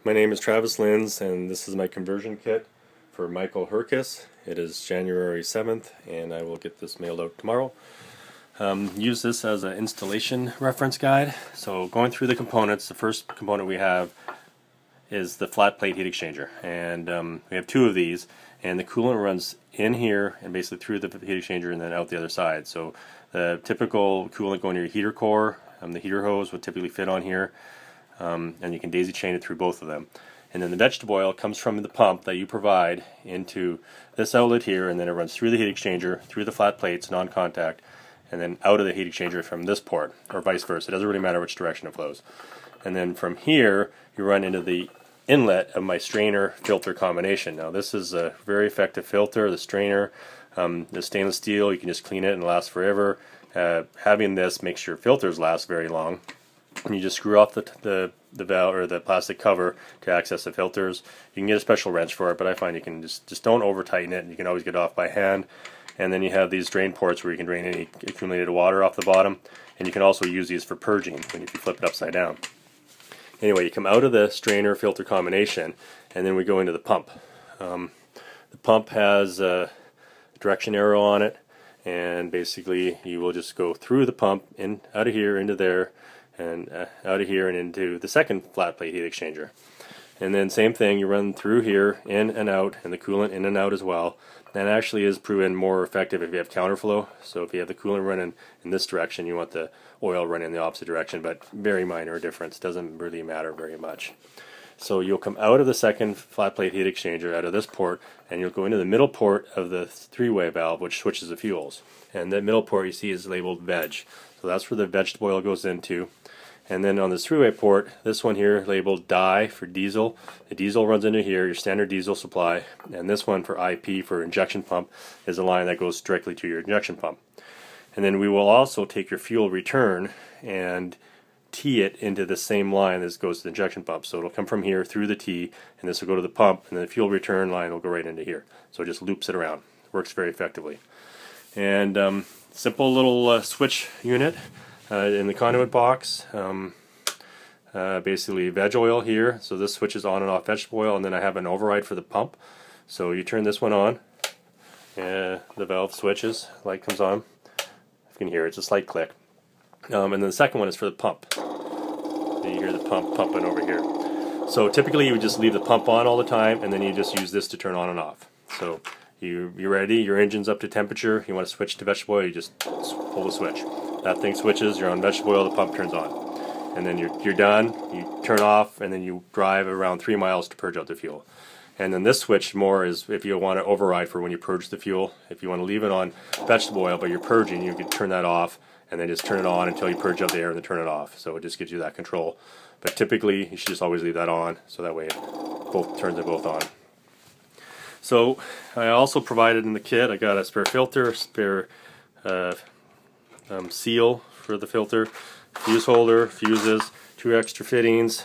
My name is Travis Linz, and this is my conversion kit for Michael Herkis. It is January 7th, and I will get this mailed out tomorrow. Use this as an installation reference guide. So going through the components, the first component we have is the flat plate heat exchanger, and we have two of these, and the coolant runs in here and basically through the heat exchanger and then out the other side. So the typical coolant going to your heater core, the heater hose would typically fit on here. And you can daisy chain it through both of them. And then the vegetable oil comes from the pump that you provide into this outlet here, and then it runs through the heat exchanger, through the flat plates, non-contact, and then out of the heat exchanger from this port, or vice versa. It doesn't really matter which direction it flows. And then from here, you run into the inlet of my strainer filter combination. Now this is a very effective filter, the strainer. The stainless steel, you can just clean it and it lasts forever. Having this makes your filters last very long. And you just screw off the valve or the plastic cover to access the filters. You can get a special wrench for it, but I find you can just don't over tighten it. You can always get it off by hand. And then you have these drain ports where you can drain any accumulated water off the bottom. And you can also use these for purging when if you flip it upside down. Anyway, you come out of the strainer filter combination, and then we go into the pump. The pump has a direction arrow on it, and basically you will just go through the pump, out of here, into there, and out of here and into the second flat plate heat exchanger. And then same thing, you run through here, in and out, and the coolant in and out as well. That actually is proven more effective if you have counterflow. So if you have the coolant running in this direction, you want the oil running in the opposite direction, but very minor difference, doesn't really matter very much. So you'll come out of the second flat plate heat exchanger, out of this port, and you'll go into the middle port of the three-way valve, which switches the fuels. And that middle port you see is labeled veg. So that's where the vegetable oil goes into. And then on this three-way port, this one here labeled di for diesel. The diesel runs into here, your standard diesel supply. And this one for IP for injection pump is a line that goes directly to your injection pump. And then we will also take your fuel return and tee it into the same line that goes to the injection pump. So it'll come from here through the tee, and this will go to the pump, and then the fuel return line will go right into here. So it just loops it around. Works very effectively. And simple little switch unit in the conduit box. Basically veg oil here. So this switches on and off vegetable oil, and then I have an override for the pump. So you turn this one on, and the valve switches, light comes on. If you can hear it, it's a slight click. And then the second one is for the pump. So you hear the pump pumping over here. So typically you would just leave the pump on all the time, and then you just use this to turn on and off. So you're ready, your engine's up to temperature, you want to switch to vegetable oil, you just pull the switch. That thing switches, you're on vegetable oil, the pump turns on. And then you're done, you turn off, and then you drive around 3 miles to purge out the fuel. And then this switch more is if you want to override for when you purge the fuel. If you want to leave it on vegetable oil but you're purging, you can turn that off and then just turn it on until you purge out the air and then turn it off. So it just gives you that control. But typically you should just always leave that on, so that way it turns it both on. So I also provided in the kit, I got a spare filter, spare seal for the filter, fuse holder, fuses, 2 extra fittings,